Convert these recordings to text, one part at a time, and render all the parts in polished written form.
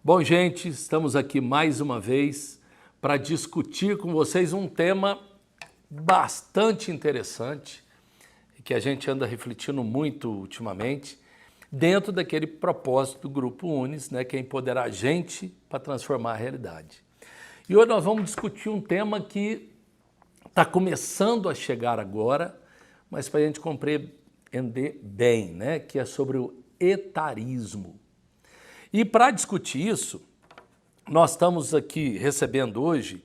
Bom, gente, estamos aqui mais uma vez para discutir com vocês um tema bastante interessante que a gente anda refletindo muito ultimamente, dentro daquele propósito do Grupo Unis, né, que é empoderar a gente para transformar a realidade. E hoje nós vamos discutir um tema que está começando a chegar agora, mas para a gente compreender bem, né, que é sobre o etarismo. E para discutir isso, nós estamos aqui recebendo hoje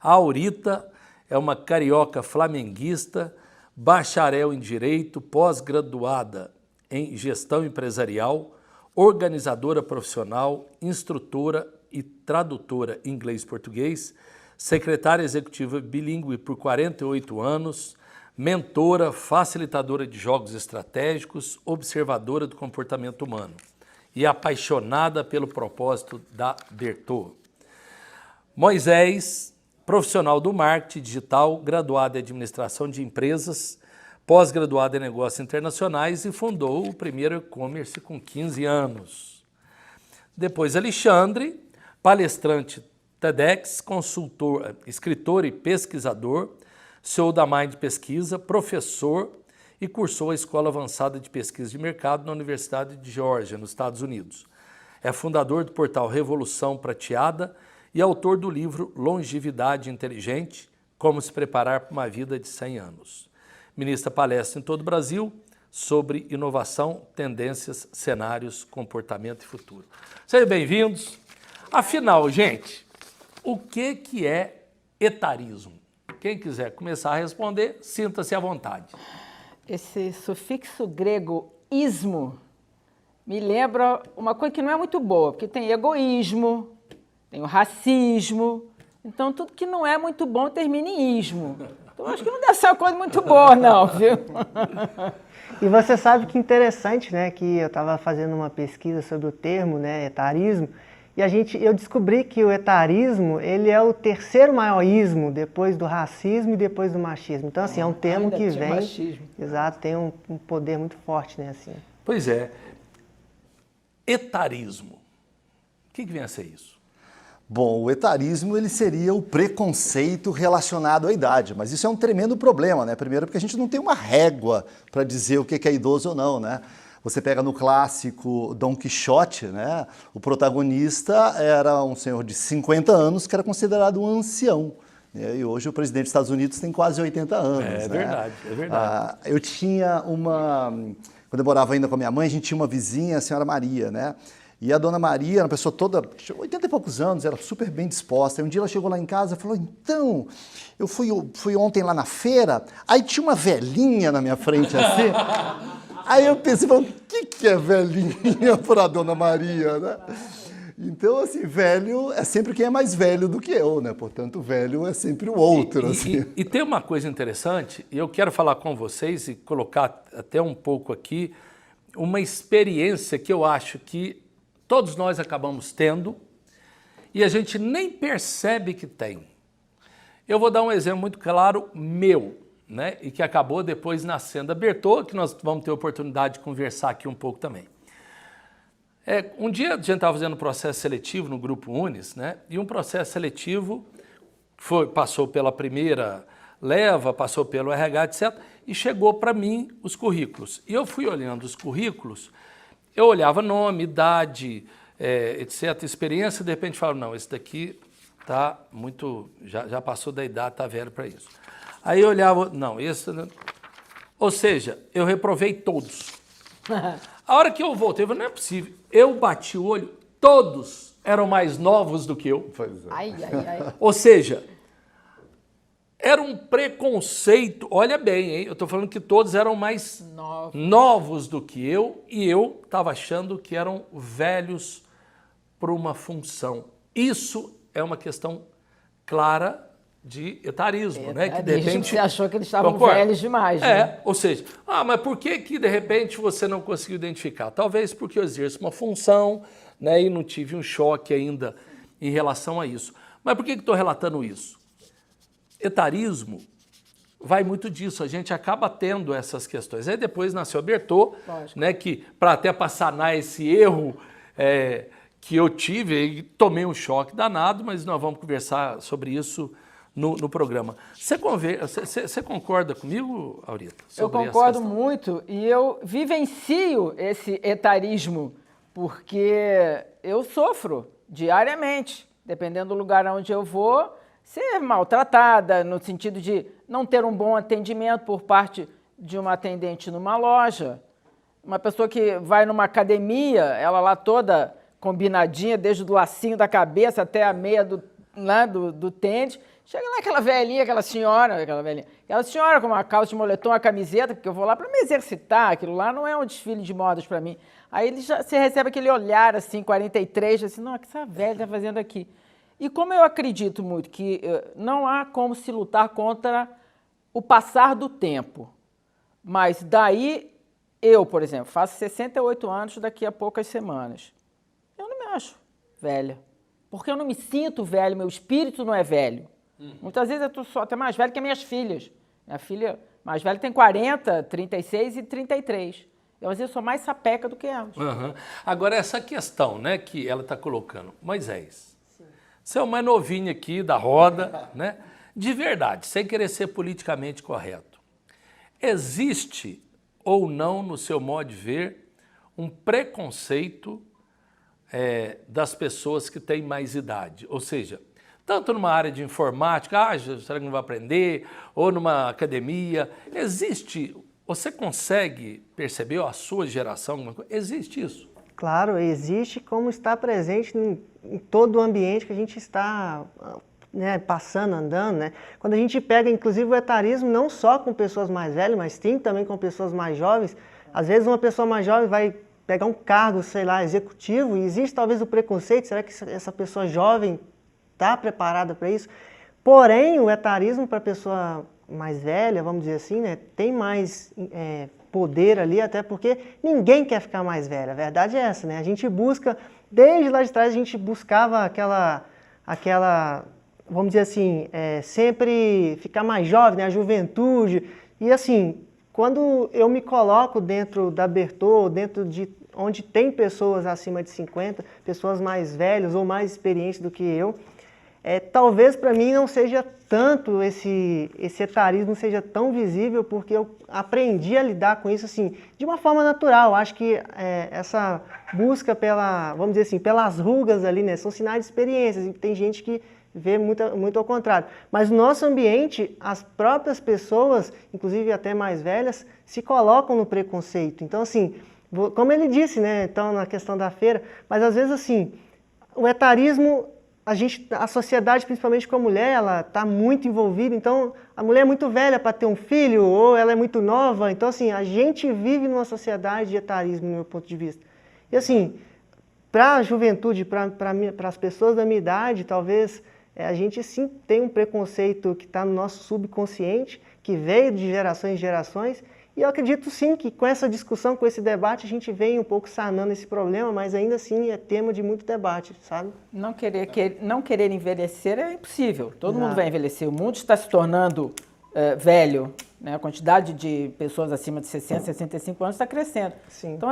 a Aurita, é uma carioca flamenguista, bacharel em Direito, pós-graduada em Gestão Empresarial, organizadora profissional, instrutora e tradutora inglês-português, secretária executiva bilíngue por 48 anos, mentora, facilitadora de jogos estratégicos, observadora do comportamento humano e apaixonada pelo propósito da Bertô. Moisés, profissional do marketing digital, graduado em administração de empresas, pós-graduado em negócios internacionais e fundou o primeiro e-commerce com 15 anos. Depois Alexandre, palestrante TEDx, consultor, escritor e pesquisador, CEO da Mind Pesquisa, professor e cursou a Escola Avançada de Pesquisa de Mercado na Universidade de Geórgia, nos Estados Unidos. É fundador do portal Revolução Prateada e autor do livro Longevidade Inteligente, Como se Preparar para uma Vida de 100 anos. Ministra palestra em todo o Brasil sobre inovação, tendências, cenários, comportamento e futuro. Sejam bem-vindos. Afinal, gente, o que é etarismo? Quem quiser começar a responder, sinta-se à vontade. Esse sufixo grego ismo me lembra uma coisa que não é muito boa, porque tem egoísmo, tem o racismo, então tudo que não é muito bom termina em ismo. Então acho que não deve ser uma coisa muito boa não, viu? E você sabe que interessante, né, que eu estava fazendo uma pesquisa sobre o termo, né, etarismo, e eu descobri que o etarismo, ele é o terceiro maior ismo, depois do racismo e depois do machismo. Então, assim, é um termo que vem... Machismo. Exato, tem um poder muito forte, né, assim. Pois é. Etarismo. O que vem a ser isso? Bom, o etarismo ele seria o preconceito relacionado à idade, mas isso é um tremendo problema, né? Primeiro porque a gente não tem uma régua para dizer o que é idoso ou não, né? Você pega no clássico Dom Quixote, né? O protagonista era um senhor de 50 anos que era considerado um ancião. Né? E hoje o presidente dos Estados Unidos tem quase 80 anos. É né? verdade, é verdade. Eu tinha quando eu morava ainda com a minha mãe, a gente tinha uma vizinha, a senhora Maria, né? E a dona Maria era uma pessoa toda, 80 e poucos anos, era super bem disposta. E um dia ela chegou lá em casa e falou, então, eu fui ontem lá na feira, aí tinha uma velhinha na minha frente assim. Aí eu pensei, o que é velhinha para a dona Maria, né? Então, assim, velho é sempre quem é mais velho do que eu, né? Portanto, velho é sempre o outro, assim. E tem uma coisa interessante, e eu quero falar com vocês e colocar até um pouco aqui, uma experiência que eu acho que todos nós acabamos tendo e a gente nem percebe que tem. Eu vou dar um exemplo muito claro meu, né? E que acabou depois nascendo a Bertô, que nós vamos ter a oportunidade de conversar aqui um pouco também. Um dia a gente estava fazendo um processo seletivo no Grupo Unis, né? E um processo seletivo passou pela primeira leva, passou pelo RH, etc. E chegou para mim os currículos. E eu fui olhando os currículos, eu olhava nome, idade, etc., experiência, de repente falava, não, esse daqui tá muito, já passou da idade, tá velho para isso. Aí eu olhava, não, esse... Ou seja, eu reprovei todos. A hora que eu voltei, eu falei, não é possível. Eu bati o olho, todos eram mais novos do que eu. Pois é. Ai. Ou seja, era um preconceito, olha bem, hein? Eu estou falando que todos eram mais novos do que eu e eu estava achando que eram velhos para uma função. Isso é uma questão clara de etarismo, né? Que de repente você achou que eles estavam velhos demais, né? ou seja, mas por que de repente você não conseguiu identificar? Talvez porque eu exerço uma função, né, e não tive um choque ainda em relação a isso. Mas por que estou relatando isso? Etarismo vai muito disso, a gente acaba tendo essas questões. Aí depois nasceu a Bertô, né, que para até para sanar esse erro que eu tive e tomei um choque danado, mas nós vamos conversar sobre isso no programa. Você concorda comigo, Aurita? Eu concordo muito e eu vivencio esse etarismo, porque eu sofro diariamente, dependendo do lugar onde eu vou, ser maltratada, no sentido de não ter um bom atendimento por parte de uma atendente numa loja. Uma pessoa que vai numa academia, ela lá toda combinadinha, desde o lacinho da cabeça até a meia do tênis. Chega lá aquela velhinha, aquela senhora com uma calça de moletom, uma camiseta, porque eu vou lá para me exercitar, aquilo lá não é um desfile de modas para mim. Aí você recebe aquele olhar assim, 43, assim, não, o que essa velha está fazendo aqui? E como eu acredito muito que não há como se lutar contra o passar do tempo, mas daí eu, por exemplo, faço 68 anos daqui a poucas semanas. Eu não me acho velha, porque eu não me sinto velho, meu espírito não é velho. Muitas vezes eu sou até mais velho que as minhas filhas. Minha filha mais velha tem 40, 36 e 33. Eu, às vezes, sou mais sapeca do que elas. Uhum. Agora, essa questão, né, que ela está colocando. Moisés, você é o mais novinho aqui da roda, né? De verdade, sem querer ser politicamente correto. Existe ou não, no seu modo de ver, um preconceito das pessoas que têm mais idade? Ou seja, tanto numa área de informática, será que não vai aprender? Ou numa academia. Existe, você consegue perceber, a sua geração, alguma coisa? Existe isso? Claro, existe, como está presente em todo o ambiente que a gente está, né, passando, andando, né? Quando a gente pega, inclusive, o etarismo, não só com pessoas mais velhas, mas tem também com pessoas mais jovens. Às vezes uma pessoa mais jovem vai pegar um cargo, sei lá, executivo, e existe talvez o preconceito, será que essa pessoa jovem está preparada para isso? Porém, o etarismo para a pessoa mais velha, vamos dizer assim, né, tem mais poder ali, até porque ninguém quer ficar mais velho. A verdade é essa, né? A gente busca, desde lá de trás, a gente buscava aquela vamos dizer assim, sempre ficar mais jovem, né? A juventude. E assim, quando eu me coloco dentro da Bertô, dentro de onde tem pessoas acima de 50, pessoas mais velhas ou mais experientes do que eu, talvez para mim não seja tanto esse etarismo, seja tão visível, porque eu aprendi a lidar com isso assim, de uma forma natural. Acho que essa busca vamos dizer assim, pelas rugas ali, né, são sinais de experiências, e tem gente que vê muito ao contrário. Mas no nosso ambiente, as próprias pessoas, inclusive até mais velhas, se colocam no preconceito. Então assim, como ele disse, né, então, na questão da feira, mas às vezes assim, o etarismo, a sociedade, principalmente com a mulher, ela está muito envolvida, então a mulher é muito velha para ter um filho, ou ela é muito nova, então assim, a gente vive numa sociedade de etarismo, no meu ponto de vista. E assim, para a juventude, para as pessoas da minha idade, talvez a gente sim tem um preconceito que está no nosso subconsciente, que veio de gerações em gerações, e eu acredito sim que com essa discussão, com esse debate, a gente vem um pouco sanando esse problema, mas ainda assim é tema de muito debate, sabe? Não querer envelhecer é impossível. Todo mundo vai envelhecer. O mundo está se tornando velho, né? A quantidade de pessoas acima de 60, 65 anos está crescendo. Sim. Então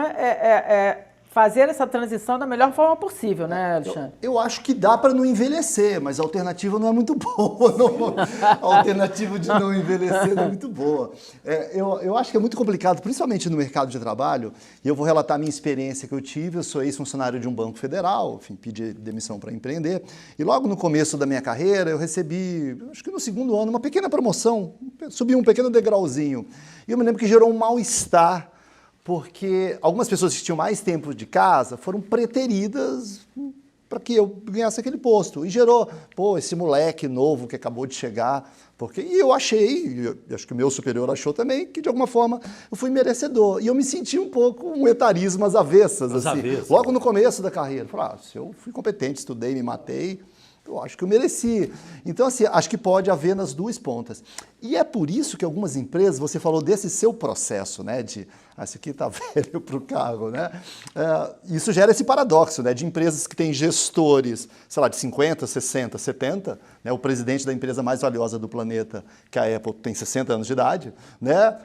fazer essa transição da melhor forma possível, né, Alexandre? Eu acho que dá para não envelhecer, mas a alternativa não é muito boa. A alternativa de não envelhecer não é muito boa. Eu acho que é muito complicado, principalmente no mercado de trabalho, e eu vou relatar a minha experiência que eu tive. Eu sou ex-funcionário de um banco federal, enfim, pedi demissão para empreender, e logo no começo da minha carreira eu recebi, acho que no segundo ano, uma pequena promoção, subi um pequeno degrauzinho, e eu me lembro que gerou um mal-estar, porque algumas pessoas que tinham mais tempo de casa foram preteridas para que eu ganhasse aquele posto. E gerou, esse moleque novo que acabou de chegar. E eu achei, acho que o meu superior achou também, que de alguma forma eu fui merecedor. E eu me senti um pouco um etarismo às avessas. Logo no começo da carreira. Falei, se eu fui competente, estudei, me matei, eu acho que eu mereci. Então, assim, acho que pode haver nas duas pontas. E é por isso que algumas empresas, você falou desse seu processo, né, de esse aqui está velho para o cargo, né? Isso gera esse paradoxo, né, de empresas que têm gestores, sei lá, de 50, 60, 70, né, o presidente da empresa mais valiosa do planeta, que a Apple tem 60 anos de idade, né,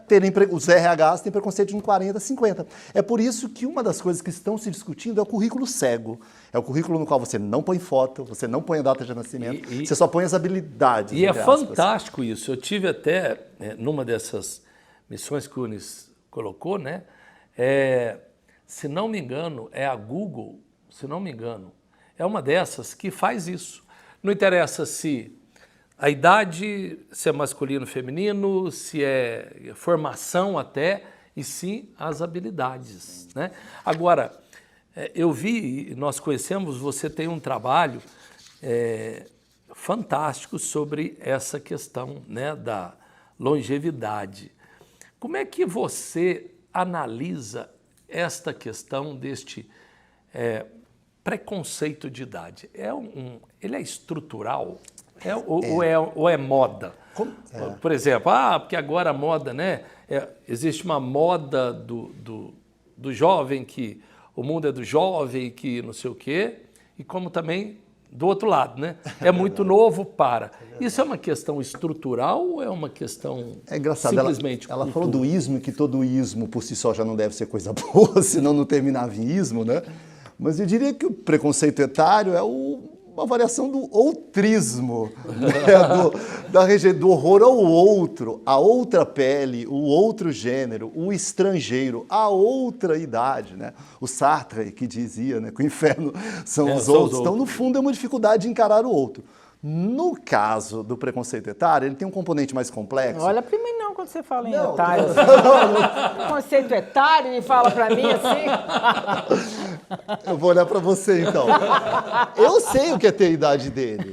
os RHs têm preconceito de 40, 50. É por isso que uma das coisas que estão se discutindo é o currículo cego. É o currículo no qual você não põe foto, você não põe a data de nascimento, você só põe as habilidades. E é fantástico isso. Eu tive até, numa dessas missões que o Unis colocou, né? Se não me engano, é a Google, se não me engano, é uma dessas que faz isso. Não interessa se a idade, se é masculino ou feminino, se é formação até, e sim as habilidades, né? Agora, eu vi, nós conhecemos, você tem um trabalho fantástico sobre essa questão, né, da longevidade. Como é que você analisa esta questão deste preconceito de idade? Ele é estrutural? Ou é moda? Por exemplo, porque agora a moda, né? Existe uma moda do jovem, que o mundo é do jovem, que não sei o quê, e como também do outro lado, né? É muito novo para. Isso é uma questão estrutural ou é uma questão simplesmente ela falou do ismo, que todo ismo por si só já não deve ser coisa boa, senão não terminava em ismo, né? Mas eu diria que o preconceito etário é uma variação do outrismo, né? do horror ao outro, a outra pele, o outro gênero, o estrangeiro, a outra idade, né? O Sartre que dizia, né, que o inferno são os outros. Então, no fundo, é uma dificuldade de encarar o outro. No caso do preconceito etário, ele tem um componente mais complexo. Olha para mim não quando você fala em etário. Conceito etário e fala para mim assim. Eu vou olhar para você, então. Eu sei o que é ter a idade dele,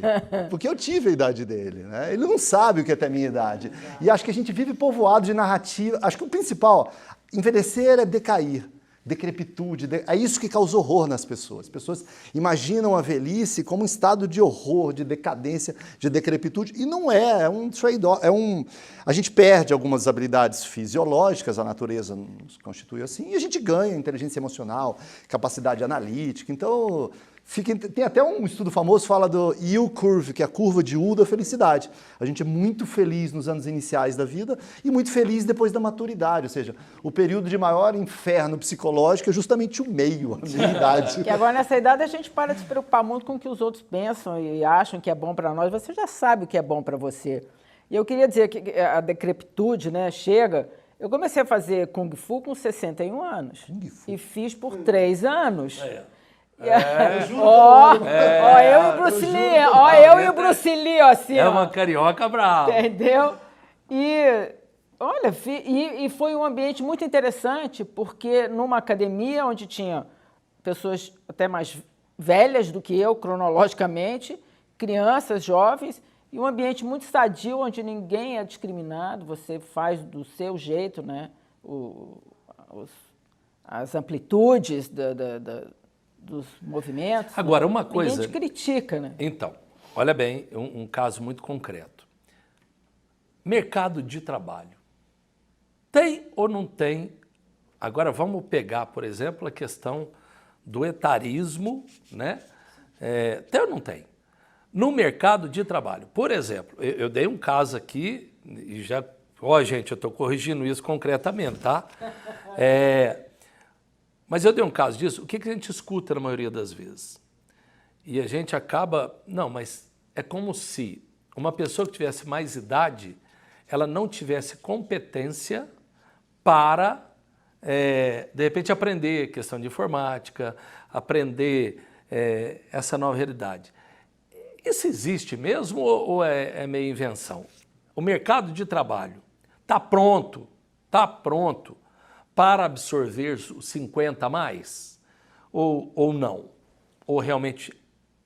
porque eu tive a idade dele, né? Ele não sabe o que é ter a minha idade. E acho que a gente vive povoado de narrativa. Acho que o principal, envelhecer é decair. Decrepitude, é isso que causa horror nas pessoas. As pessoas imaginam a velhice como um estado de horror, de decadência, de decrepitude, e não é um trade-off, a gente perde algumas habilidades fisiológicas, a natureza nos constitui assim, e a gente ganha inteligência emocional, capacidade analítica, então tem até um estudo famoso que fala do yield curve, que é a curva de U da felicidade. A gente é muito feliz nos anos iniciais da vida e muito feliz depois da maturidade, ou seja, o período de maior inferno psicológico é justamente o meio, a meia-idade. Que agora nessa idade a gente para de se preocupar muito com o que os outros pensam e acham que é bom para nós, você já sabe o que é bom para você. E eu queria dizer que a decrepitude, né, chega. Eu comecei a fazer Kung Fu com 61 anos e fiz por 3 anos. Eu e o Bruce Lee, assim. É uma carioca brava. Entendeu? E, olha, e foi um ambiente muito interessante, porque numa academia onde tinha pessoas até mais velhas do que eu, cronologicamente, crianças, jovens, e um ambiente muito sadio, onde ninguém é discriminado, você faz do seu jeito, né? As amplitudes dos movimentos. Agora, uma coisa... Ninguém te critica, né? Então, olha bem, um caso muito concreto. Mercado de trabalho. Tem ou não tem? Agora, vamos pegar, por exemplo, a questão do etarismo, né? Tem ou não tem? No mercado de trabalho. Por exemplo, eu dei um caso aqui, e já... gente, eu estou corrigindo isso concretamente, tá? Mas eu dei um caso disso, o que a gente escuta na maioria das vezes? E a gente acaba... Não, mas é como se uma pessoa que tivesse mais idade, ela não tivesse competência para, de repente, aprender questão de informática, aprender essa nova realidade. Isso existe mesmo ou é meio invenção? O mercado de trabalho está pronto para absorver os 50 a mais? Ou não? Ou realmente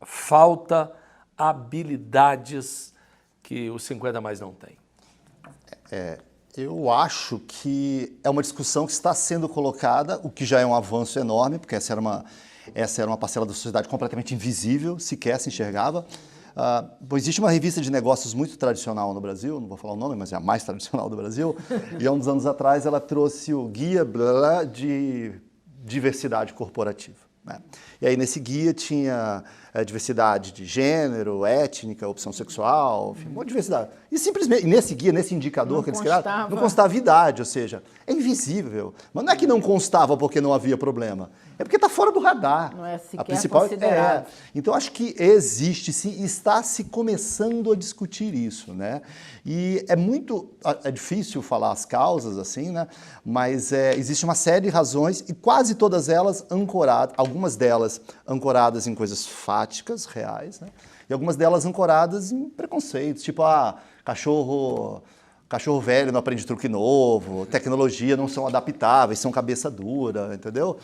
falta habilidades que os 50 a mais não têm? Eu acho que é uma discussão que está sendo colocada, o que já é um avanço enorme, porque essa era uma parcela da sociedade completamente invisível, sequer se enxergava. Existe uma revista de negócios muito tradicional no Brasil, não vou falar o nome, mas é a mais tradicional do Brasil, e há uns anos atrás ela trouxe o Guia de Diversidade Corporativa. Né? E aí nesse guia tinha diversidade de gênero, étnica, opção sexual, enfim, uma diversidade. E simplesmente, nesse guia, nesse indicador que eles criaram, não constava idade, ou seja, é invisível. Mas não é que não constava porque não havia problema, é porque está fora do radar. Não é sequer a principal considerado. Então, acho que existe sim, e está se começando a discutir isso, né? E é difícil falar as causas, assim, né? Mas existe uma série de razões, e quase todas elas ancoradas, algumas delas ancoradas em coisas fáticas, reais, né? E algumas delas ancoradas em preconceitos, tipo, cachorro velho não aprende truque novo, tecnologia não são adaptáveis, são cabeça dura, entendeu?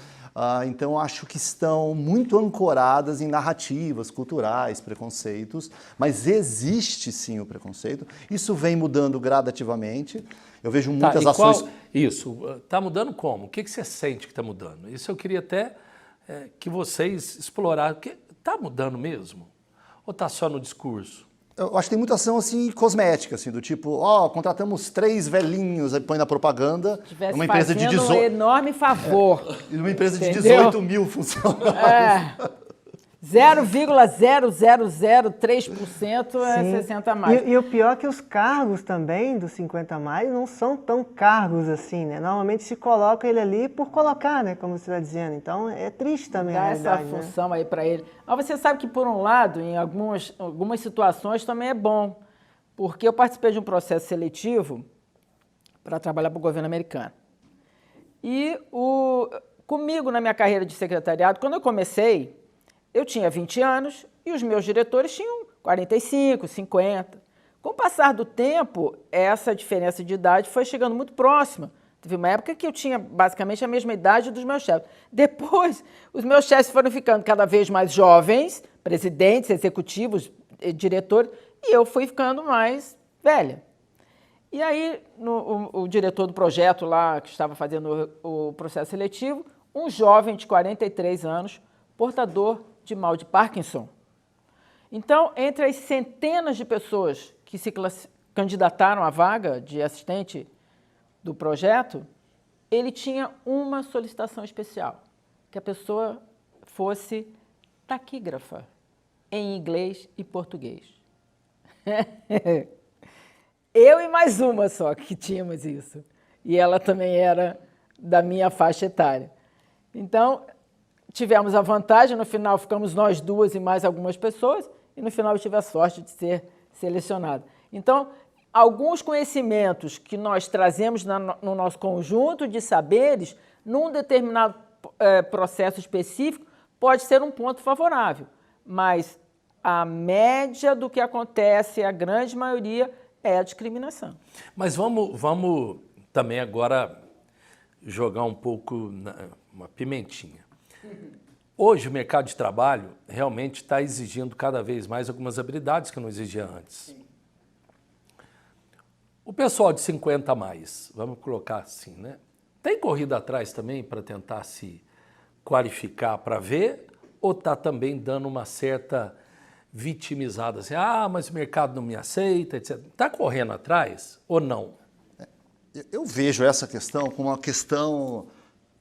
Então, acho que estão muito ancoradas em narrativas culturais, preconceitos, mas existe sim o preconceito. Isso vem mudando gradativamente. Eu vejo muitas ações... Isso. Está mudando como? O que você sente que está mudando? Isso eu queria até que vocês explorassem. Está mudando mesmo? Ou está só no discurso? Eu acho que tem muita ação assim, cosmética, assim, do tipo, contratamos 3 velhinhos, aí põe na propaganda, uma empresa de 18... um enorme favor. Uma empresa de 18 mil funcionários. 0,0003% é 60 a mais. E o pior é que os cargos também dos 50 a mais não são tão cargos assim, né? Normalmente se coloca ele ali por colocar, né? Como você está dizendo. Então é triste também a realidade, essa função aí para ele. Mas você sabe que, por um lado, em algumas situações também é bom, porque eu participei de um processo seletivo para trabalhar para o governo americano. E comigo, na minha carreira de secretariado, quando eu comecei, eu tinha 20 anos e os meus diretores tinham 45, 50. Com o passar do tempo, essa diferença de idade foi chegando muito próxima. Teve uma época que eu tinha basicamente a mesma idade dos meus chefes. Depois, os meus chefes foram ficando cada vez mais jovens, presidentes, executivos, diretores, e eu fui ficando mais velha. E aí, o diretor do projeto lá, que estava fazendo o processo seletivo, um jovem de 43 anos, portador de mal de Parkinson. Então, entre as centenas de pessoas que se candidataram à vaga de assistente do projeto, ele tinha uma solicitação especial, que a pessoa fosse taquígrafa em inglês e português. Eu e mais uma só que tínhamos isso. E ela também era da minha faixa etária. Então, tivemos a vantagem, no final ficamos nós duas e mais algumas pessoas, e no final eu tive a sorte de ser selecionada. Então, alguns conhecimentos que nós trazemos no nosso conjunto de saberes, num determinado processo específico, pode ser um ponto favorável, mas a média do que acontece, a grande maioria, é a discriminação. Mas vamos também agora jogar um pouco uma pimentinha. Hoje o mercado de trabalho realmente está exigindo cada vez mais algumas habilidades que não exigia antes. O pessoal de 50 a mais, vamos colocar assim, né? Tem corrido atrás também para tentar se qualificar para ver, ou está também dando uma certa vitimizada, assim, mas o mercado não me aceita, etc. Está correndo atrás ou não? Eu vejo essa questão como uma questão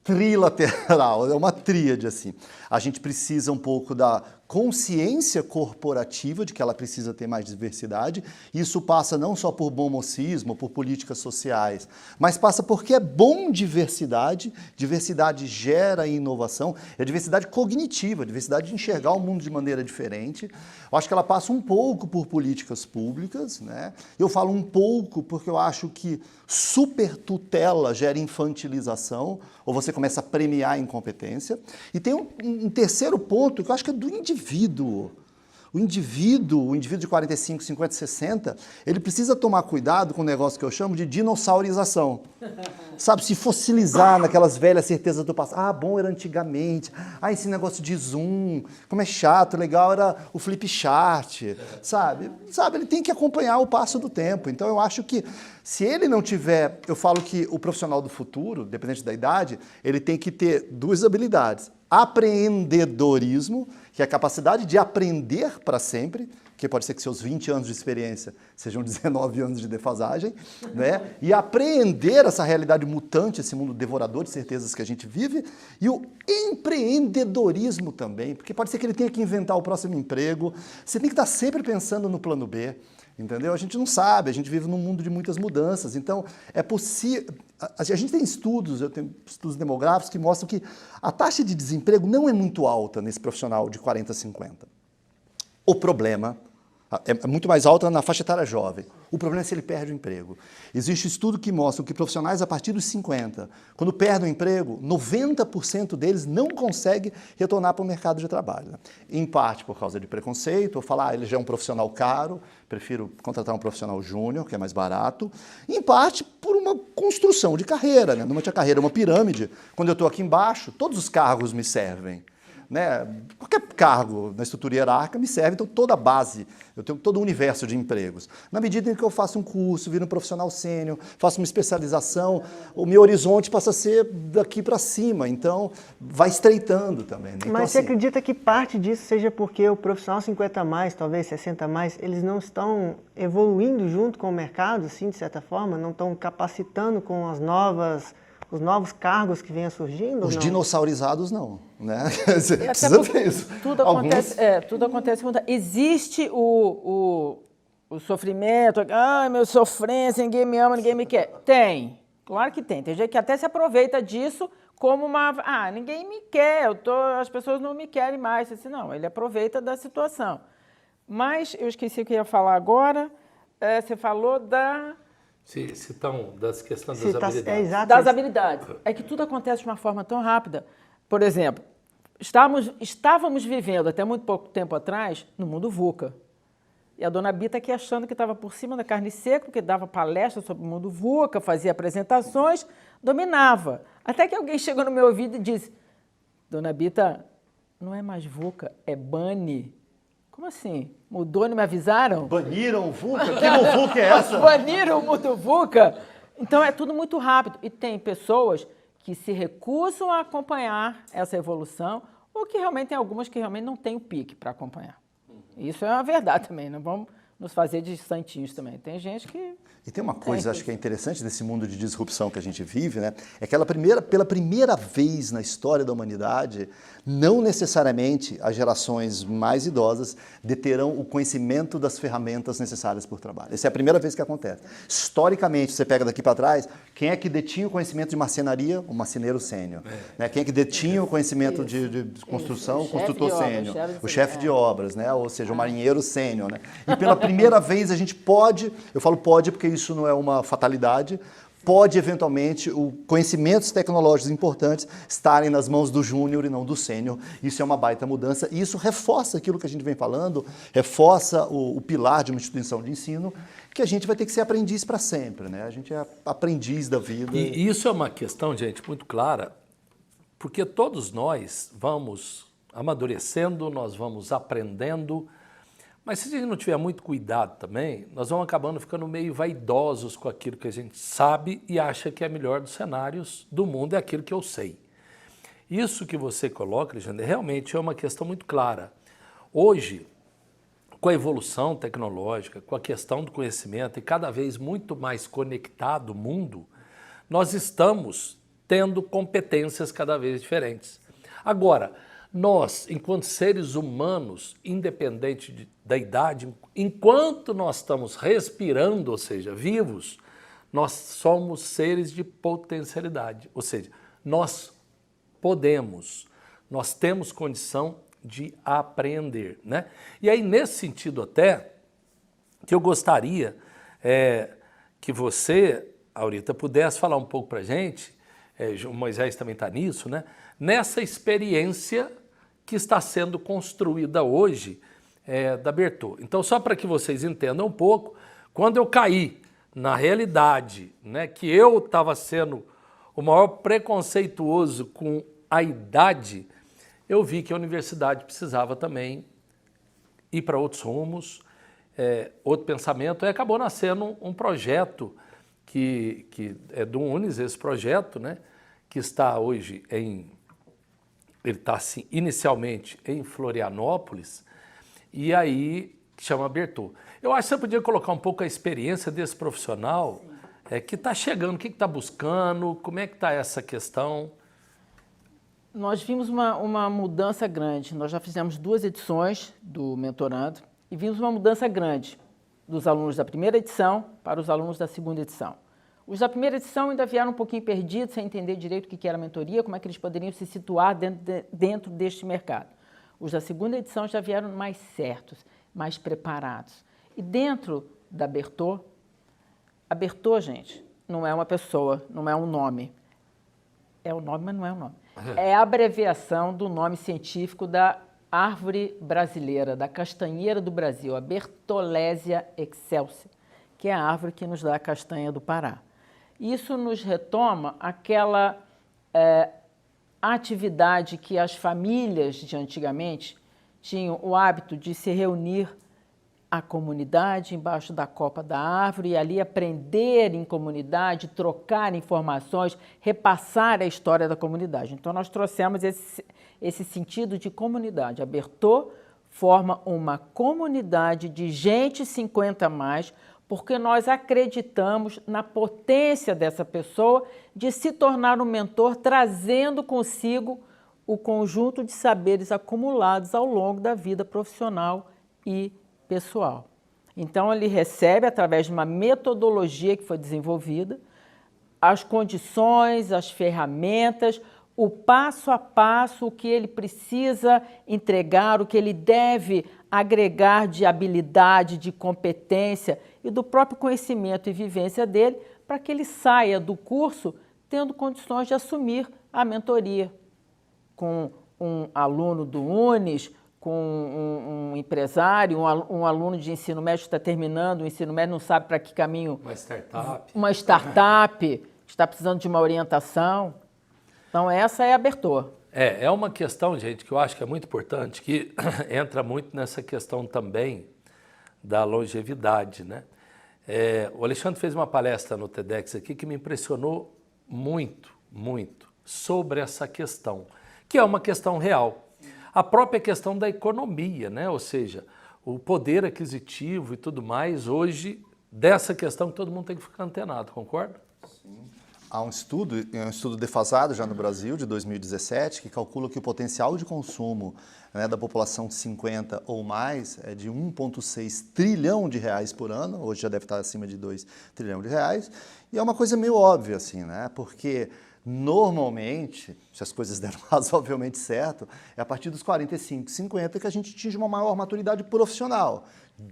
trilateral, é uma tríade, assim. A gente precisa um pouco da consciência corporativa de que ela precisa ter mais diversidade. Isso passa não só por bom mocismo, por políticas sociais, mas passa porque é bom diversidade. Diversidade gera inovação, é diversidade cognitiva, diversidade de enxergar o mundo de maneira diferente. Eu acho que ela passa um pouco por políticas públicas, né? Eu falo um pouco porque eu acho que super tutela gera infantilização, ou você começa a premiar a incompetência. E tem um terceiro ponto que eu acho que é do indivíduo. O indivíduo de 45, 50, 60, ele precisa tomar cuidado com um negócio que eu chamo de dinossaurização. Sabe, se fossilizar naquelas velhas certezas do passado. Bom era antigamente. Esse negócio de Zoom, como é chato, legal era o flip chart. Sabe, ele tem que acompanhar o passo do tempo. Então eu acho que se ele não tiver, eu falo que o profissional do futuro, dependente da idade, ele tem que ter 2 habilidades. Apreendedorismo, que é a capacidade de aprender para sempre, porque pode ser que seus 20 anos de experiência sejam 19 anos de defasagem, né? E apreender essa realidade mutante, esse mundo devorador de certezas que a gente vive, e o empreendedorismo também, porque pode ser que ele tenha que inventar o próximo emprego, você tem que estar sempre pensando no plano B, entendeu? A gente não sabe, a gente vive num mundo de muitas mudanças, então é possível... A gente tem estudos, eu tenho estudos demográficos que mostram que a taxa de desemprego não é muito alta nesse profissional de 40 a 50. O problema é muito mais alta na faixa etária jovem. O problema é se ele perde o emprego. Existe estudo que mostra que profissionais a partir dos 50, quando perdem o emprego, 90% deles não conseguem retornar para o mercado de trabalho. Em parte por causa de preconceito, ou falar, ele já é um profissional caro, prefiro contratar um profissional júnior, que é mais barato. Em parte por uma construção de carreira, né? Numa carreira, uma pirâmide. Quando eu estou aqui embaixo, todos os cargos me servem. Né? Qualquer cargo na estrutura hierárquica me serve, então toda a base, eu tenho todo o universo de empregos. Na medida em que eu faço um curso, viro um profissional sênior, faço uma especialização, o meu horizonte passa a ser daqui para cima, então vai estreitando também. Né? Então, Mas você acredita que parte disso seja porque o profissional 50 a mais, talvez 60 a mais, eles não estão evoluindo junto com o mercado, assim, de certa forma, não estão capacitando com os novos cargos que venham surgindo? Os dinossaurizzados não, né? Precisa ver isso. Tudo acontece. Existe o sofrimento, meu sofrência, ninguém me ama, ninguém me quer. Tem, claro que tem. Tem gente que até se aproveita disso como uma... ninguém me quer, as pessoas não me querem mais. Assim, não, ele aproveita da situação. Mas eu esqueci o que eu ia falar agora. Você falou da... das questões das habilidades. Das habilidades. É que tudo acontece de uma forma tão rápida. Por exemplo, estávamos vivendo até muito pouco tempo atrás no mundo VUCA. E a dona Bita aqui achando que estava por cima da carne seca, porque dava palestra sobre o mundo VUCA, fazia apresentações, dominava. Até que alguém chegou no meu ouvido e disse, dona Bita, não é mais VUCA, é BANI. Como assim? Mudou e não me avisaram? Baniram o VUCA? Que VUCA é essa? Baniram o mundo VUCA? Então é tudo muito rápido. E tem pessoas que se recusam a acompanhar essa evolução, ou que realmente tem algumas que realmente não têm o pique para acompanhar. Isso é uma verdade também, não vamos nos fazer de santinhos também. Tem gente que... E tem uma coisa, acho que é interessante desse mundo de disrupção que a gente vive, né? É que pela primeira vez na história da humanidade, não necessariamente as gerações mais idosas deterão o conhecimento das ferramentas necessárias por trabalho. Essa é a primeira vez que acontece. Historicamente, você pega daqui para trás, quem é que detinha o conhecimento de marcenaria? O marceneiro sênior. Né? Quem é que detinha o conhecimento de construção? O construtor sênior. O chefe de obras, né? Ou seja, o marinheiro sênior. Né? E pela primeira vez a gente pode, eu falo pode porque isso não é uma fatalidade, pode eventualmente o conhecimentos tecnológicos importantes estarem nas mãos do júnior e não do sênior. Isso é uma baita mudança e isso reforça aquilo que a gente vem falando, reforça o pilar de uma instituição de ensino, que a gente vai ter que ser aprendiz para sempre, né? A gente é aprendiz da vida. E isso é uma questão, gente, muito clara, porque todos nós vamos amadurecendo, nós vamos aprendendo, mas se a gente não tiver muito cuidado também, nós vamos acabando ficando meio vaidosos com aquilo que a gente sabe e acha que é melhor dos cenários do mundo, é aquilo que eu sei. Isso que você coloca, Alexandre, realmente é uma questão muito clara. Hoje, com a evolução tecnológica, com a questão do conhecimento e cada vez muito mais conectado o mundo, nós estamos tendo competências cada vez diferentes. Agora, nós, enquanto seres humanos, independente da idade, enquanto nós estamos respirando, ou seja, vivos, nós somos seres de potencialidade. Ou seja, nós podemos, nós temos condição de aprender, né? E aí, nesse sentido até, que eu gostaria que você, Aurita, pudesse falar um pouco para a gente, o Moisés também está nisso, né? Nessa experiência que está sendo construída hoje da Bertô. Então, só para que vocês entendam um pouco, quando eu caí na realidade, né, que eu estava sendo o maior preconceituoso com a idade, eu vi que a universidade precisava também ir para outros rumos, outro pensamento, e acabou nascendo um projeto que é do UNES, esse projeto, né, que está hoje ele está assim, inicialmente em Florianópolis, e aí que chama Bertô. Eu acho que você podia colocar um pouco a experiência desse profissional que está chegando, o que está buscando, como é que está essa questão? Nós vimos uma mudança grande. Nós já fizemos 2 edições do Mentorando e vimos uma mudança grande dos alunos da primeira edição para os alunos da segunda edição. Os da primeira edição ainda vieram um pouquinho perdidos, sem entender direito o que era a mentoria, como é que eles poderiam se situar dentro deste mercado. Os da segunda edição já vieram mais certos, mais preparados. E dentro da Bertô, a Bertô, gente, não é uma pessoa, não é um nome. É o nome, mas não é o nome. É a abreviação do nome científico da árvore brasileira, da castanheira do Brasil, a Berthollesia excelsa, que é a árvore que nos dá a castanha do Pará. Isso nos retoma aquela atividade que as famílias de antigamente tinham o hábito de se reunir a comunidade embaixo da copa da árvore e ali aprender em comunidade, trocar informações, repassar a história da comunidade. Então, nós trouxemos esse sentido de comunidade. A Bertô forma uma comunidade de gente 50 a mais, porque nós acreditamos na potência dessa pessoa de se tornar um mentor, trazendo consigo o conjunto de saberes acumulados ao longo da vida profissional e pessoal. Então, ele recebe, através de uma metodologia que foi desenvolvida, as condições, as ferramentas, o passo a passo, o que ele precisa entregar, o que ele deve agregar de habilidade, de competência e do próprio conhecimento e vivência dele, para que ele saia do curso tendo condições de assumir a mentoria com um aluno do UNES, com um empresário, um aluno de ensino médio que está terminando o ensino médio, não sabe para que caminho... Uma startup, está precisando de uma orientação. Então, essa é a Bertô. É uma questão, gente, que eu acho que é muito importante, que entra muito nessa questão também da longevidade, né? O Alexandre fez uma palestra no TEDx aqui que me impressionou muito, muito sobre essa questão, que é uma questão real. A própria questão da economia, né? Ou seja, o poder aquisitivo e tudo mais, hoje, dessa questão que todo mundo tem que ficar antenado, concorda? Sim. Há um estudo defasado já no Brasil, de 2017, que calcula que o potencial de consumo, né, da população de 50 ou mais é de 1,6 trilhão de reais por ano, hoje já deve estar acima de 2 trilhões de reais, e é uma coisa meio óbvia, assim, né? Porque normalmente, se as coisas deram razoavelmente certo, é a partir dos 45, 50 que a gente atinge uma maior maturidade profissional.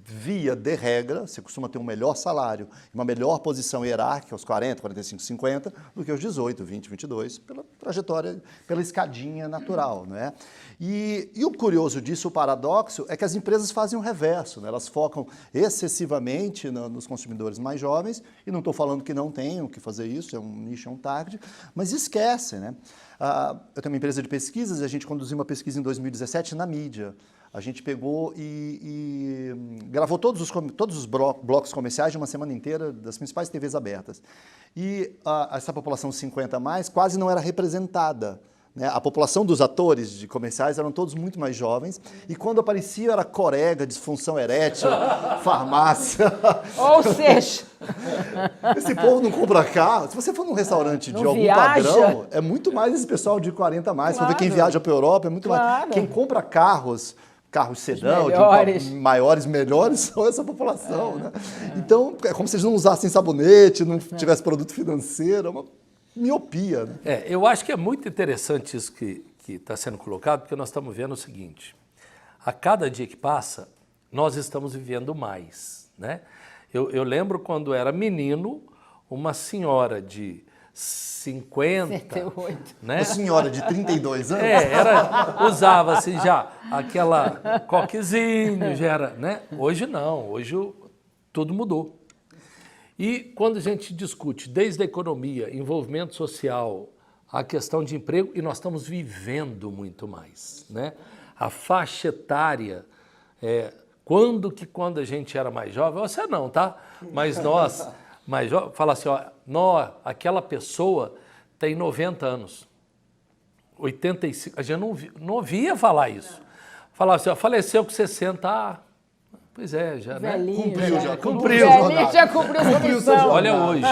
Via de regra, você costuma ter um melhor salário e uma melhor posição hierárquica aos 40, 45, 50 do que aos 18, 20, 22, pela trajetória, pela escadinha natural, né? E o curioso disso, o paradoxo, é que as empresas fazem o reverso, né? Elas focam excessivamente nos consumidores mais jovens, e não estou falando que não tenham que fazer isso, é um nicho, é um target, mas esquecem, né? Eu tenho uma empresa de pesquisas e a gente conduziu uma pesquisa em 2017 na mídia. A gente pegou e gravou todos os blocos comerciais de uma semana inteira das principais TVs abertas. E essa população 50 a mais quase não era representada, né? A população dos atores de comerciais eram todos muito mais jovens. E quando aparecia era corega, disfunção erétil, farmácia. Ou seja... Esse povo não compra carro. Se você for num restaurante de algum padrão, é muito mais esse pessoal de 40 a mais. Claro. Se for ver quem viaja para a Europa, é muito mais. Quem compra carros sedã, de maiores, melhores, são essa população, né? Então, é como se eles não usassem sabonete, não tivesse produto financeiro, é uma miopia, né? Eu acho que é muito interessante isso que está sendo colocado, porque nós estamos vendo o seguinte: a cada dia que passa, nós estamos vivendo mais, né? Eu lembro quando era menino, uma senhora de 50, 78. Né? Uma senhora de 32 anos? Usava assim já aquela coquezinho, já era, né? Hoje não, hoje tudo mudou. E quando a gente discute desde a economia, envolvimento social, a questão de emprego, e nós estamos vivendo muito mais, né? A faixa etária, quando a gente era mais jovem, você não, tá? Mas nós... Mas fala assim, aquela pessoa tem 90 anos, 85, a gente não ouvia falar isso. Falava assim, faleceu com 60, Pois é, já, né? Velhinho Cumpriu já, cumpriu. O velhinho já cumpriu sua missão. Olha hoje.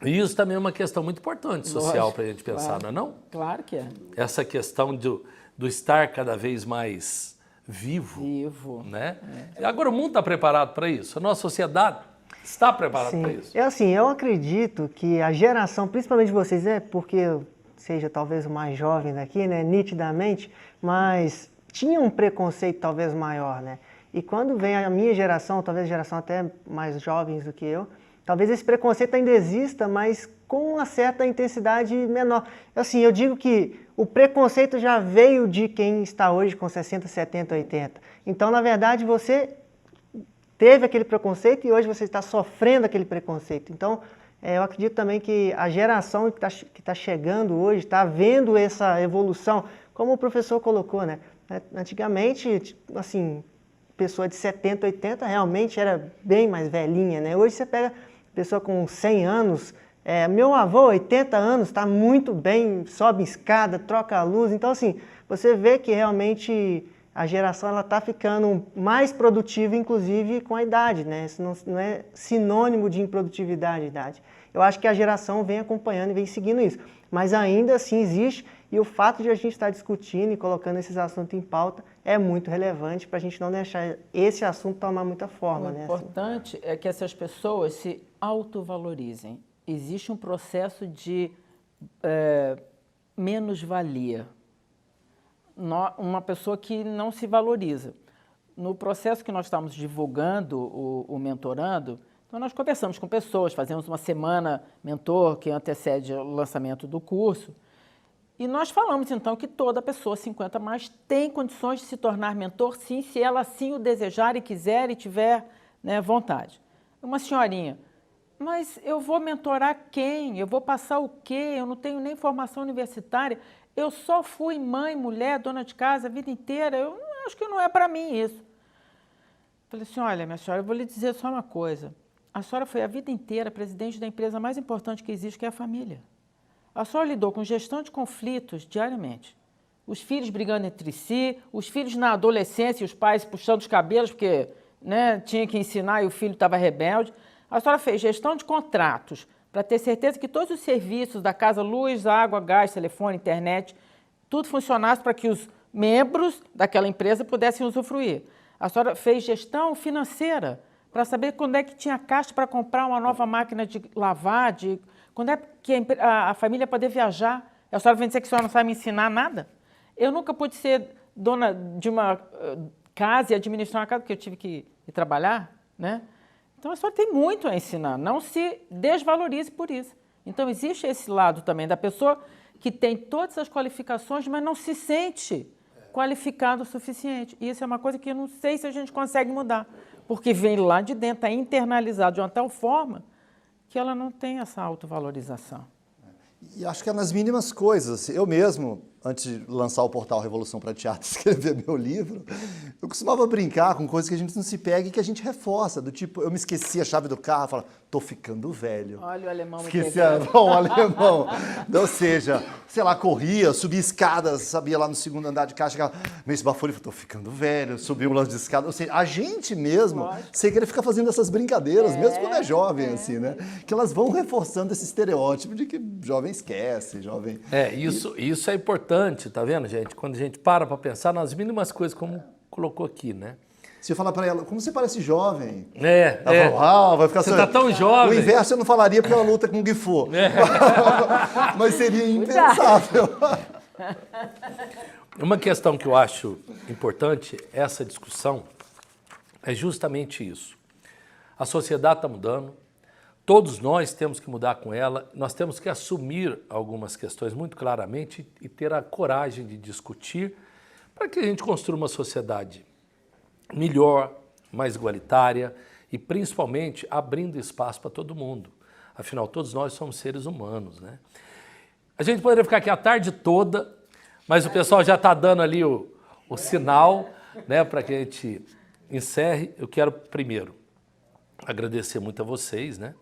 E isso também é uma questão muito importante social para a gente pensar, claro. não é não? Claro que é. Essa questão do estar cada vez mais vivo, Vivo. né? Agora o mundo está preparado para isso? A nossa sociedade está preparada para isso? Eu acredito que a geração, principalmente vocês, porque eu seja talvez o mais jovem daqui, né, nitidamente, mas tinha um preconceito talvez maior, né? E quando vem a minha geração, talvez a geração até mais jovens do que eu, talvez esse preconceito ainda exista, mas com uma certa intensidade menor. Assim, eu digo que o preconceito já veio de quem está hoje com 60, 70, 80. Então, na verdade, você teve aquele preconceito e hoje você está sofrendo aquele preconceito. Então, eu acredito também que a geração que está chegando hoje está vendo essa evolução, como o professor colocou, né? Antigamente, assim, pessoa de 70, 80 realmente era bem mais velhinha, né? Hoje você pega pessoa com 100 anos, meu avô, 80 anos, está muito bem, sobe escada, troca a luz. Então, assim, você vê que realmente a geração está ficando mais produtiva, inclusive com a idade, né? Isso não é sinônimo de improdutividade, idade. Eu acho que a geração vem acompanhando e vem seguindo isso. Mas ainda assim existe, e o fato de a gente estar discutindo e colocando esses assuntos em pauta é muito relevante para a gente não deixar esse assunto tomar muita forma. O importante é que essas pessoas se autovalorizem. Existe um processo de menos-valia. Uma pessoa que não se valoriza. No processo que nós estamos divulgando, o mentorando, então nós conversamos com pessoas, fazemos uma semana mentor que antecede o lançamento do curso, e nós falamos então que toda pessoa 50 mais tem condições de se tornar mentor, sim, se ela assim o desejar e quiser e tiver, né, vontade. Uma senhorinha, mas eu vou mentorar quem? Eu vou passar o quê? Eu não tenho nem formação universitária. Eu só fui mãe, mulher, dona de casa a vida inteira. Eu acho que não é para mim isso. Falei assim, olha, minha senhora, eu vou lhe dizer só uma coisa. A senhora foi a vida inteira presidente da empresa mais importante que existe, que é a família. A senhora lidou com gestão de conflitos diariamente. Os filhos brigando entre si, os filhos na adolescência e os pais puxando os cabelos porque, né, tinha que ensinar e o filho estava rebelde. A senhora fez gestão de contratos para ter certeza que todos os serviços da casa, luz, água, gás, telefone, internet, tudo funcionasse para que os membros daquela empresa pudessem usufruir. A senhora fez gestão financeira para saber quando é que tinha caixa para comprar uma nova máquina de lavar, quando é que a família poder viajar. A senhora vem dizer que a senhora não sabe me ensinar nada? Eu nunca pude ser dona de uma casa e administrar uma casa, porque eu tive que ir trabalhar, né? Então, a senhora tem muito a ensinar, não se desvalorize por isso. Então, existe esse lado também da pessoa que tem todas as qualificações, mas não se sente qualificado o suficiente. E isso é uma coisa que eu não sei se a gente consegue mudar, porque vem lá de dentro, está internalizado de uma tal forma que ela não tem essa autovalorização. E acho que é nas mínimas coisas. Eu mesmo, antes de lançar o portal Revolução Prateada, escrever meu livro, eu costumava brincar com coisas que a gente não se pega e que a gente reforça. Do tipo, eu me esqueci a chave do carro, eu falava, tô ficando velho. Olha o alemão. Esqueci o alemão. Ou seja, sei lá, corria, subia escadas, sabia lá no segundo andar de casa, chegava meio esbaforido, falei, tô ficando velho, subi um lance de escada. Ou seja, a gente mesmo, sem querer, fica fazendo essas brincadeiras, mesmo quando é jovem, assim, né? Que elas vão reforçando esse estereótipo de que jovem esquece, jovem... Isso é importante, tá vendo, gente? Quando a gente para pensar nas mínimas coisas, como colocou aqui, né? Se eu falar para ela, como você parece jovem? Ela fala, vai ficar você tá tão jovem. O inverso eu não falaria porque ela luta com o Gifu. Mas seria impensável. Uma questão que eu acho importante, essa discussão, é justamente isso. A sociedade está mudando, todos nós temos que mudar com ela, nós temos que assumir algumas questões muito claramente e ter a coragem de discutir para que a gente construa uma sociedade melhor, mais igualitária e principalmente abrindo espaço para todo mundo. Afinal, todos nós somos seres humanos, né? A gente poderia ficar aqui a tarde toda, mas o pessoal já está dando ali o sinal, né, para que a gente encerre. Eu quero primeiro agradecer muito a vocês, né?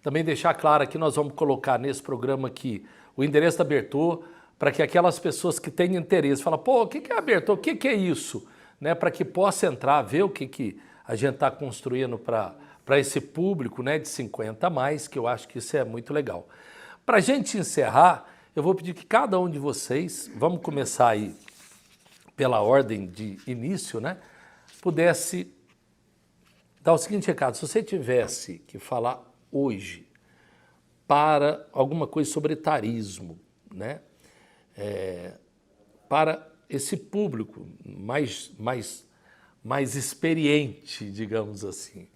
Também deixar claro que nós vamos colocar nesse programa aqui o endereço da Bertô para que aquelas pessoas que têm interesse falem, pô, o que é a Bertô? O que é isso? né, para que possa entrar, ver o que a gente está construindo para esse público, né, de 50 a mais, que eu acho que isso é muito legal. Para a gente encerrar, eu vou pedir que cada um de vocês, vamos começar aí pela ordem de início, né, pudesse dar o seguinte recado: se você tivesse que falar hoje para alguma coisa sobre etarismo, né, para esse público mais experiente, digamos assim,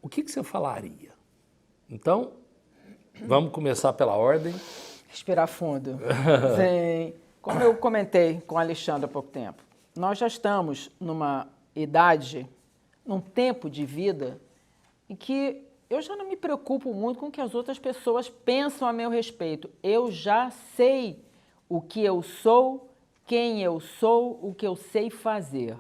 o que você falaria? Então, vamos começar pela ordem. Respirar fundo. Sim. Como eu comentei com o Alexandre há pouco tempo, nós já estamos numa idade, num tempo de vida em que eu já não me preocupo muito com o que as outras pessoas pensam a meu respeito. Eu já sei o que eu sou, quem eu sou, o que eu sei fazer.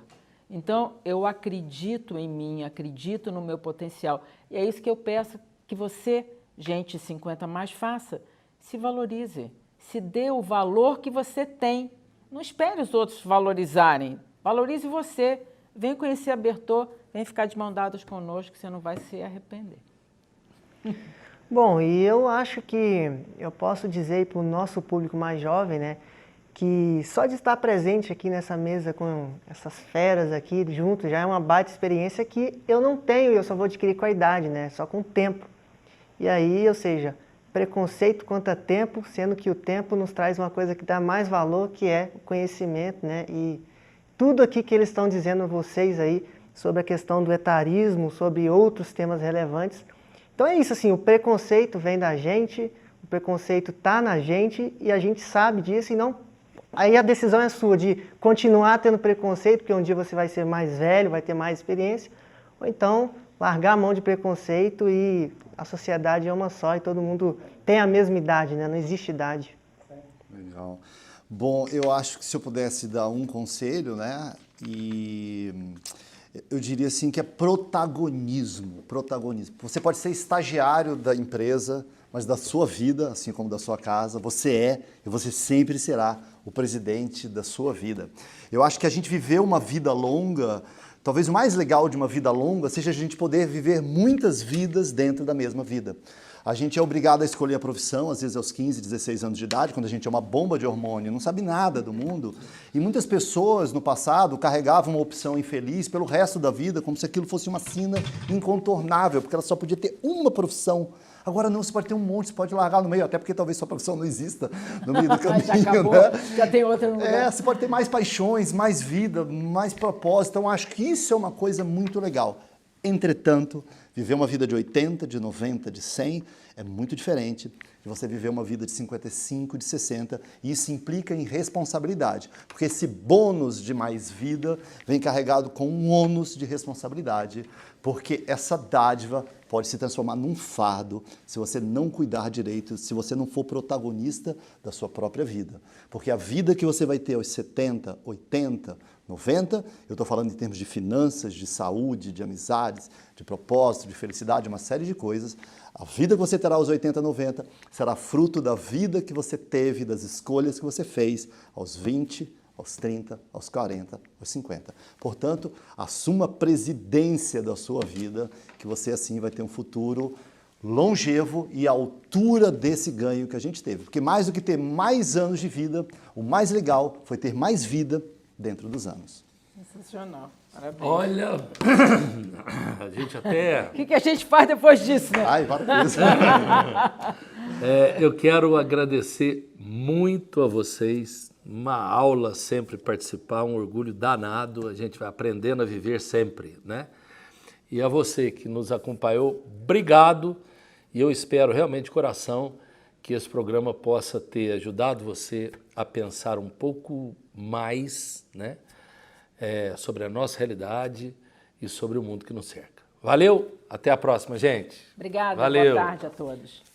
Então, eu acredito em mim, acredito no meu potencial. E é isso que eu peço que você, gente 50 mais, faça. Se valorize, se dê o valor que você tem. Não espere os outros valorizarem. Valorize você. Vem conhecer a Bertô, vem ficar de mão dadas conosco, que você não vai se arrepender. Bom, e eu acho que eu posso dizer para o nosso público mais jovem, né, que só de estar presente aqui nessa mesa com essas feras aqui junto já é uma baita experiência que eu não tenho e eu só vou adquirir com a idade, né, só com o tempo. E aí, ou seja, preconceito quanto a tempo, sendo que o tempo nos traz uma coisa que dá mais valor, que é o conhecimento, né, e tudo aqui que eles estão dizendo a vocês aí sobre a questão do etarismo, sobre outros temas relevantes. Então é isso, assim, o preconceito vem da gente, o preconceito está na gente e a gente sabe disso e não... Aí a decisão é sua de continuar tendo preconceito, porque um dia você vai ser mais velho, vai ter mais experiência, ou então largar a mão de preconceito e a sociedade é uma só e todo mundo tem a mesma idade, né? Não existe idade. Legal. Bom, eu acho que se eu pudesse dar um conselho, né, e eu diria assim que é protagonismo. Você pode ser estagiário da empresa, mas da sua vida, assim como da sua casa, você é e você sempre será o presidente da sua vida. Eu acho que a gente viveu uma vida longa, talvez o mais legal de uma vida longa seja a gente poder viver muitas vidas dentro da mesma vida. A gente é obrigado a escolher a profissão, às vezes aos 15, 16 anos de idade, quando a gente é uma bomba de hormônio, não sabe nada do mundo. E muitas pessoas no passado carregavam uma opção infeliz pelo resto da vida, como se aquilo fosse uma sina incontornável, porque ela só podia ter uma profissão. Agora não, você pode ter um monte, você pode largar no meio, até porque talvez sua profissão não exista no meio do caminho, já acabou, né? Já tem outra no lugar. Você pode ter mais paixões, mais vida, mais propósito. Então, acho que isso é uma coisa muito legal. Entretanto, viver uma vida de 80, de 90, de 100 é muito diferente de você viver uma vida de 55, de 60, e isso implica em responsabilidade, porque esse bônus de mais vida vem carregado com um ônus de responsabilidade, porque essa dádiva pode se transformar num fardo se você não cuidar direito, se você não for protagonista da sua própria vida. Porque a vida que você vai ter aos 70, 80, 90, eu estou falando em termos de finanças, de saúde, de amizades, de propósito, de felicidade, uma série de coisas. A vida que você terá aos 80, 90 será fruto da vida que você teve, das escolhas que você fez aos 20, aos 30, aos 40, aos 50. Portanto, assuma a presidência da sua vida, que você assim vai ter um futuro longevo e à altura desse ganho que a gente teve. Porque mais do que ter mais anos de vida, o mais legal foi ter mais vida dentro dos anos. Sensacional. Parabéns. Olha, a gente até... O que a gente faz depois disso, né? Ai, para isso. Eu quero agradecer muito a vocês. Uma aula sempre participar, um orgulho danado. A gente vai aprendendo a viver sempre, né? E a você que nos acompanhou, obrigado. E eu espero realmente de coração que esse programa possa ter ajudado você a pensar um pouco mais, né, sobre a nossa realidade e sobre o mundo que nos cerca. Valeu, até a próxima, gente. Obrigada, Valeu. boa tarde a todos.